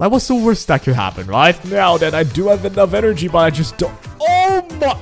Like, what's the worst that could happen, right? Now then, I do have enough energy, but I just don't. Oh my.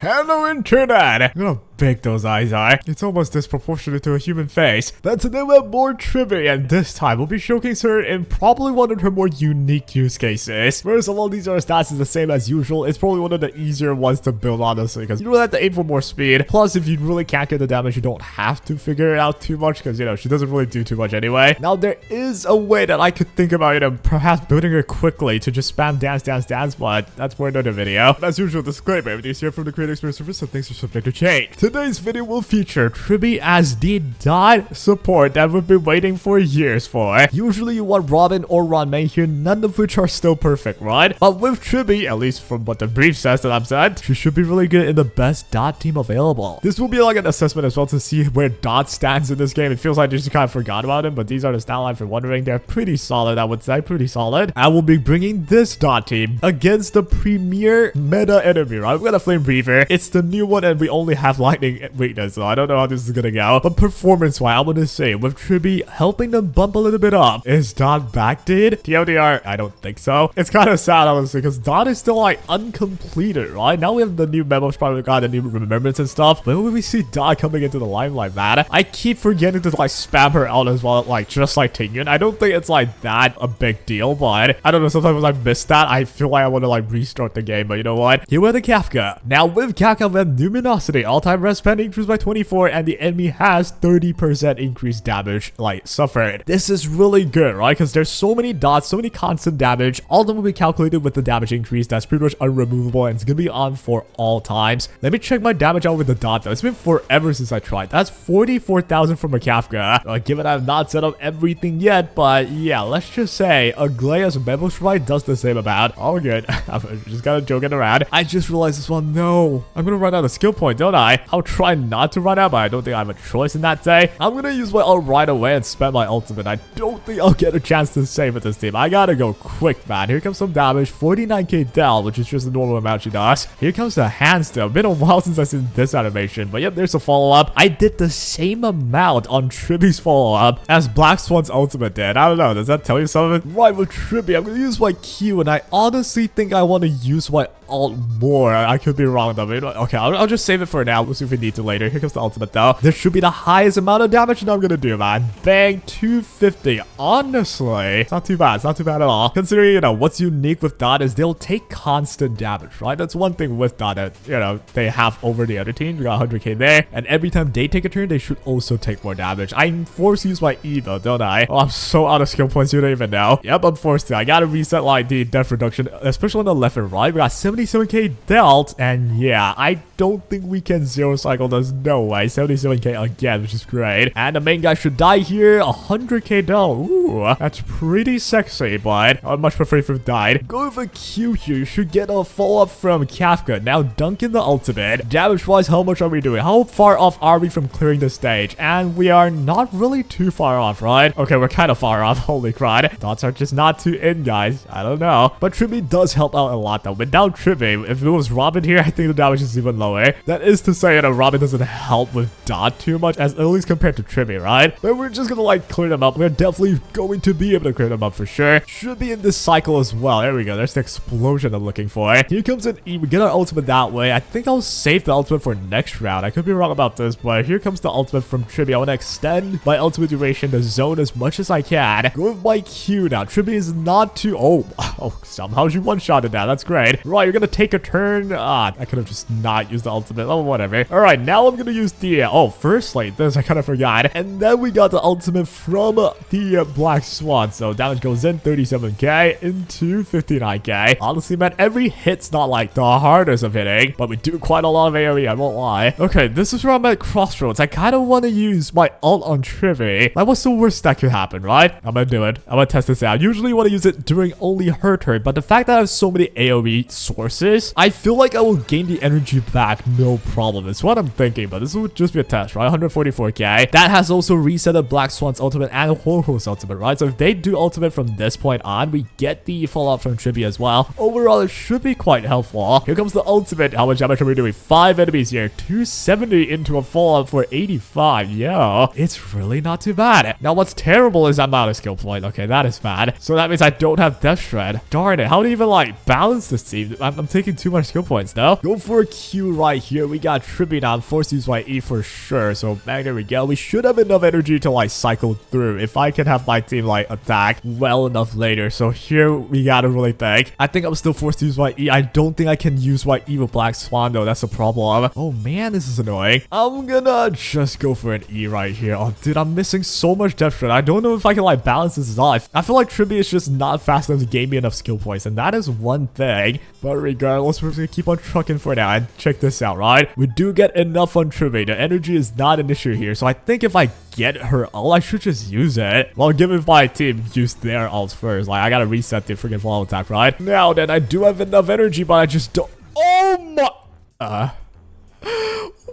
Hello, internet. I'm gonna big those eyes are. It's almost disproportionate to a human face. Then today we have more Tribbie, and this time we'll be showcasing her in probably one of her more unique use cases. First of all, these are stats is the same as usual. It's probably one of the easier ones to build, honestly, because you don't have to aim for more speed. Plus, if you really can't get the damage, you don't have to figure it out too much, because, you know, she doesn't really do too much anyway. Now, there is a way that I could think about, you know, perhaps building her quickly to just spam dance, dance, dance, but that's for another video. But as usual, disclaimer, everything is here from the Creator Experience Service, so things are subject to change. Today's video will feature Tribbie as the DoT support that we've been waiting for years for. Usually you want Robin or Ranmei here, none of which are still perfect, right? But with Tribbie, at least from what the brief says that I'm said, she should be really good in the best DoT team available. This will be like an assessment as well to see where DoT stands in this game. It feels like they just kind of forgot about him, but these are the stat line for wondering. They're pretty solid, I would say, pretty solid. I will be bringing this DoT team against the premier meta enemy, right? We've got a Flame Breather. It's the new one and we only have lightning weakness, so I don't know how this is gonna go. But performance-wise, I'm gonna say with Tribbie helping them bump a little bit up. Is DoT backdated? TLDR, I don't think so. It's kind of sad, honestly, because DoT is still like uncompleted, right? Now we have the new memos, probably got the new remembrance and stuff. When will we see DoT coming into the limelight, man? I keep forgetting to like spam her out as well, like just like Tingyun. I don't think it's like that a big deal, but I don't know, sometimes I miss that. I feel like I want to like restart the game, but you know what? Here we have the Kafka. Now with Kafka, we have luminosity, all-time rest pen increased by 24, and the enemy has 30% increased damage like suffered. This is really good, right? Because there's so many dots, so many constant damage. All of them will be calculated with the damage increase. That's pretty much unremovable, and it's gonna be on for all times. Let me check my damage out with the DoT though. It's been forever since I tried. That's 44,000 from a Kafka. Given I've not set up everything yet, but yeah, let's just say Aglaya's memo strike does the same amount. All good. I'm just kind of joking around. I just realized this one. No, I'm gonna run out of skill point, don't I? I'll try not to run out, but I don't think I have a choice in that day. I'm gonna use my ult right away and spend my ultimate. I don't think I'll get a chance to save with this team. I gotta go quick, man. Here comes some damage. 49k Del, which is just the normal amount she does. Here comes the handstill. Been a while since I've seen this animation, but yep, there's a follow-up. I did the same amount on Tribbie's follow-up as Black Swan's ultimate did. I don't know. Does that tell you something? Right, with Tribbie, I'm gonna use my Q, and I honestly think I want to use my ult more. I could be wrong though. Okay, I'll just save it for now. We'll see if we need to later. Here comes the ultimate though. This should be the highest amount of damage that I'm gonna do, man. Bang, 250. Honestly, it's not too bad. It's not too bad at all. Considering, you know, what's unique with DoT is they'll take constant damage, right? That's one thing with DoT that, you know, they have over the other team. We got 100k there. And every time they take a turn, they should also take more damage. I'm forced to use my E though, don't I? Oh, I'm so out of skill points, you don't even know. Yep, I'm forced to. I gotta reset like the death reduction, especially on the left and right. We got 77k dealt, and yeah, I don't think we can zero cycle. There's no way. 77k again, which is great. And the main guy should die here. 100k dealt. Ooh, that's pretty sexy, but I'd much prefer if it died. Go with a Q here. You should get a follow-up from Kafka. Now dunk in the ultimate. Damage-wise, how much are we doing? How far off are we from clearing the stage? And we are not really too far off, right? Okay, we're kind of far off. Holy crud. Dots are just not too in, guys. I don't know. But Tribbie does help out a lot, though. Without Tribbie, if it was Robin here, I think the damage is even lower. That is to say, you know, Robin doesn't help with DoT too much, at least compared to Tribbie, right? But we're just gonna, like, clear them up. We're definitely going to be able to clear them up for sure. Should be in this cycle as well. There we go. There's the explosion I'm looking for. Here comes an E. We get our ultimate that way. I think I'll save the ultimate for next round. I could be wrong about this, but here comes the ultimate from Tribbie. I want to extend my ultimate duration, the zone, as much as I can. Go with my Q now. Tribbie is not too... Oh, somehow she one-shotted that. That's great. Right, you're gonna take a turn. I could have just not used the ultimate. Oh, whatever. All right, now I'm gonna use the... firstly, this I kind of forgot. And then we got the ultimate from the Black Swan. So damage goes in 37k into 59k. Honestly, man, every hit's not like the hardest of hitting, but we do quite a lot of AoE, I won't lie. Okay, this is where I'm at crossroads. I kind of want to use my ult on Tribbie. Like, what's the worst that could happen, right? I'm gonna do it. I'm gonna test this out. Usually you want to use it during only her turn, but the fact that I have so many AoE sources, I feel like I will gain the energy back no problem. It's what I'm thinking, but this would just be a test, right? 144k. That has also reset the Black Swan's ultimate and Ho-Ho's ultimate, right? So if they do ultimate from this point on, we get the fallout from Tribbie as well. Overall, it should be quite helpful. Here comes the ultimate. How much damage are we doing? 5 enemies here. 270 into a fallout for 85. Yo, it's really not too bad. Now, what's terrible is I'm out of skill point. Okay, that is bad. So that means I don't have Death Shred. Darn it. How do you even, like, balance this team? I'm taking too much skill points, though. Go for a Q right here. We got Tribbie now. Force use by E for sure. So, bang, there we go. We should have enough energy to, like, cycle through if I can have my team, like, attack well enough later. So here we gotta really think. I think I'm still forced to use my E. I don't think I can use my E with Black Swan, though. That's a problem. Oh, man, this is annoying. I'm gonna just go for an E right here. Oh, dude, I'm missing so much Death Shred. I don't know if I can, like, balance this off. I feel like Tribbie is just not fast enough to gain me enough skill points, and that is one thing. But regardless, we're just gonna keep on trucking for now. And check this out, right? We do get enough on Tribbie. The energy is not an issue here. So I think if I get her ult, I should just use it. Well, given my team used their ults first. Like, I gotta reset the freaking follow attack, right? Now then, I do have enough energy, but I just don't. Oh my.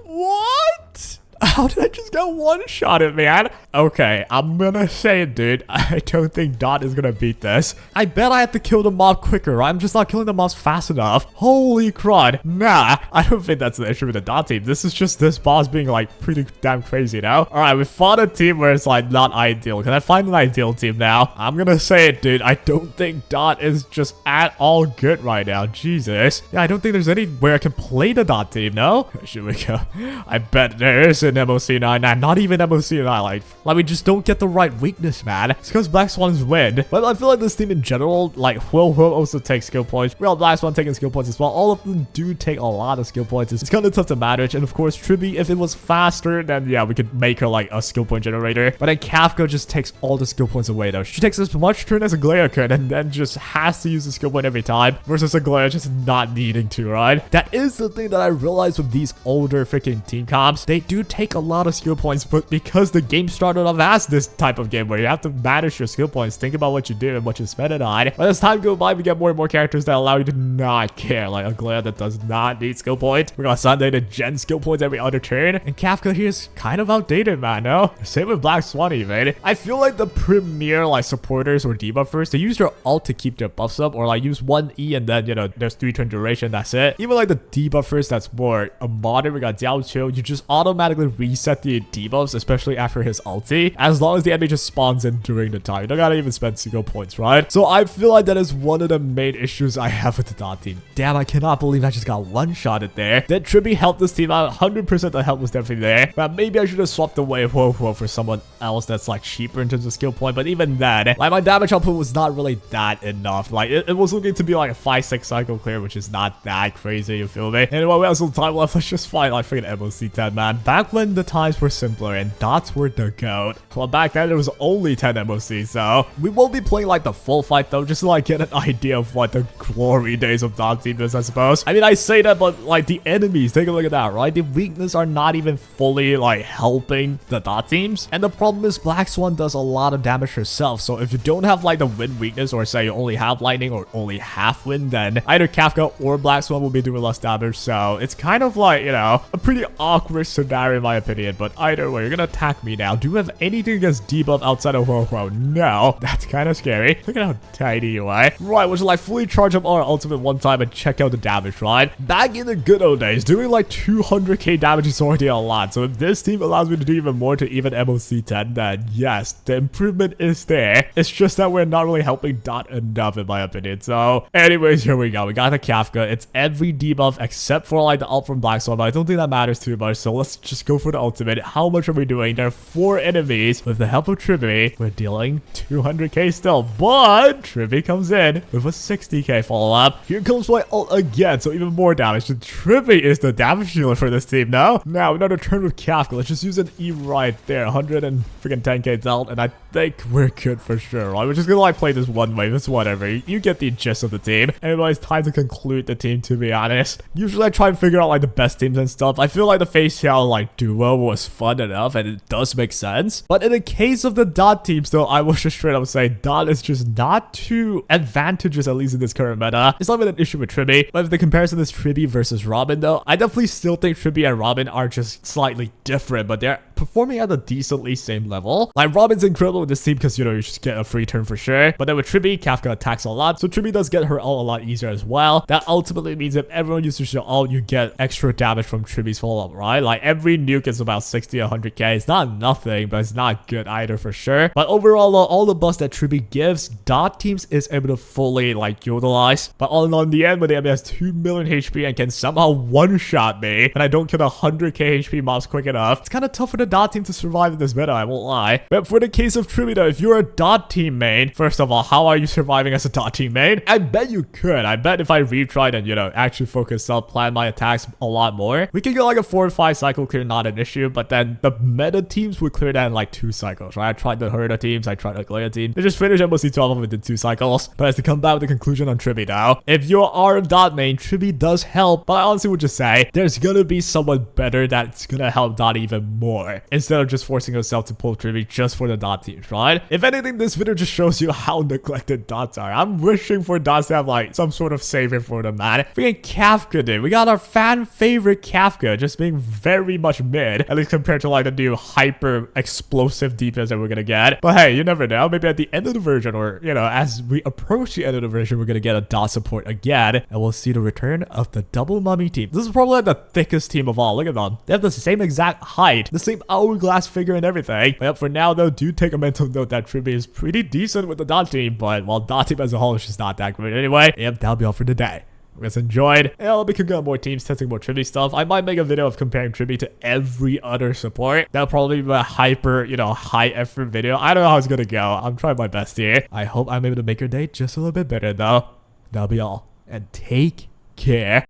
What? How did I just get one-shotted, man? Okay, I'm gonna say it, dude. I don't think Dot is gonna beat this. I bet I have to kill the mob quicker. I'm just not killing the mobs fast enough. Holy crud. Nah, I don't think that's the issue with the Dot team. This is just this boss being, like, pretty damn crazy, you know? Alright, we fought a team where it's, like, not ideal. Can I find an ideal team now? I'm gonna say it, dude. I don't think Dot is just at all good right now. Jesus. Yeah, I don't think there's anywhere I can play the Dot team, no? Should we go? I bet there is an MOC9. Not even MOC9. Like, we just don't get the right weakness, man. It's because Black Swans win. But I feel like this team in general, like, will also take skill points. We all Black Swan taking skill points as well. All of them do take a lot of skill points. It's kind of tough to manage. And of course, Tribbie, if it was faster, then yeah, we could make her like a skill point generator. But then Kafka just takes all the skill points away, though. She takes as much turn as a Glare could, and then just has to use the skill point every time. Versus a Glare just not needing to, right? That is the thing that I realized with these older freaking team comps. They do take a lot of skill points, but because the game started off as this type of game where you have to manage your skill points, think about what you do and what you spend it on. But as time goes by, we get more and more characters that allow you to not care, like a Glare that does not need skill points. We got Sunday to gen skill points every other turn, and Kafka here is kind of outdated, man. No, same with Black Swan even. I feel like the premier like supporters or debuffers, they use their ult to keep their buffs up, or like use one E and then, you know, there's 3 turn duration, that's it. Even like the debuffers that's more a modern, we got Diao, you just automatically reset the debuffs, especially after his ulti, as long as the enemy just spawns in during the time. You don't gotta even spend single points, right? So I feel like that is one of the main issues I have with the Dot team. Damn, I cannot believe I just got one-shotted there. Then Tribbie helped this team out. 100% the help was definitely there. But maybe I should have swapped away Ho-Ho for someone else that's like cheaper in terms of skill point. But even then, like my damage output was not really that enough. Like it was looking to be like a 5-6 cycle clear, which is not that crazy, you feel me? Anyway, we have some time left. Let's just fight like freaking MOC 10, man. Back when the times were simpler and Dots were the GOAT. Well, back then there was only 10 MOCs, so we won't be playing like the full fight though, just to like get an idea of what the glory days of Dot team is, I suppose. I mean, I say that, but like the enemies, take a look at that, right? The weakness are not even fully like helping the Dot teams, and the problem is Black Swan does a lot of damage herself. So if you don't have like the wind weakness, or say you only have lightning or only half wind, then either Kafka or Black Swan will be doing less damage. So it's kind of like, you know, a pretty awkward scenario in my opinion. But either way, you're gonna attack me now. Do you have anything against debuff outside of Ho-Ho? No, that's kind of scary. Look at how tiny you are. Right, which is like fully charge up our ultimate one time and check out the damage, right? Back in the good old days, doing like 200k damage is already a lot. So if this team allows me to do even more to even MOC 10, then yes, the improvement is there. It's just that we're not really helping Dot enough in my opinion. So anyways, here we go. We got the Kafka. It's every debuff except for like the ult from Black Swan, but I don't think that matters too much. So let's just go for the ultimate. How much are we doing? There are 4 enemies. With the help of Tribbie, we're dealing 200k still, but Tribbie comes in with a 60k follow-up. Here comes my ult again, so even more damage. So Tribbie is the damage dealer for this team now. Now, another turn with Kafka. Let's just use an E right there. 110k dealt, and I think we're good for sure, right? We're just gonna like play this one way. It's whatever. You get the gist of the team. Anyways, time to conclude the team, to be honest. Usually I try and figure out like the best teams and stuff. I feel like the face shell like duo was fun enough and it does make sense. But in the case of the DoT teams though, I will just straight up say DoT is just not too advantageous, at least in this current meta. It's not even an issue with Tribbie, but if the comparison is Tribbie versus Robin though, I definitely still think Tribbie and Robin are just slightly different, but they're performing at a decently same level. Like Robin's incredible with this team because, you know, you just get a free turn for sure. But then with Tribbie, Kafka attacks a lot, so Tribbie does get her ult a lot easier as well. That ultimately means if everyone uses your ult, you get extra damage from Tribbie's follow-up, right? Like every nuke is about 60 to 100k. It's not nothing, but it's not good either for sure. But overall, all the buffs that Tribbie gives, DoT teams is able to fully like utilize. But all in all, in the end, when the enemy has 2 million HP and can somehow one-shot me, and I don't kill 100k HP mobs quick enough, it's kind of tough for the DoT team to survive in this meta, I won't lie. But for the case of Tribbie though, if you're a DoT team main, first of all, how are you surviving as a DoT team main? I bet you could. I bet if I retried and, you know, actually focus up, plan my attacks a lot more, we could get like a 4 or 5 cycle clear, not an issue. But then the meta teams would clear that in like 2 cycles, right? I tried the Herda teams, I tried the Glea team. They just finished mostly 12 of them within 2 cycles. But as to come back with the conclusion on Tribbie now, if you are a DoT main, Tribbie does help, but I honestly would just say there's gonna be someone better that's gonna help DoT even more, instead of just forcing yourself to pull Tribbie just for the DoT teams, right? If anything, this video just shows you how neglected DoTs are. I'm wishing for DoTs to have like some sort of savior for them, man. Freaking Kafka, dude. We got our fan favorite Kafka just being very much mid, at least compared to like the new hyper explosive DPS that we're gonna get. But hey, you never know. Maybe at the end of the version, or, you know, as we approach the end of the version, we're gonna get a DoT support again, and we'll see the return of the double mummy team. This is probably like the thickest team of all. Look at them. They have the same exact height, the same hourglass figure and everything. But yep, for now though, do take a mental note that Tribbie is pretty decent with the DoT team, but while DoT team as a whole is just not that great anyway. Yep, that'll be all for today. If you guys enjoyed, and I'll be cooking up more teams, testing more Tribbie stuff. I might make a video of comparing Tribbie to every other support. That'll probably be a hyper, you know, high effort video. I don't know how it's gonna go. I'm trying my best here. I hope I'm able to make your day just a little bit better though. That'll be all, and take care.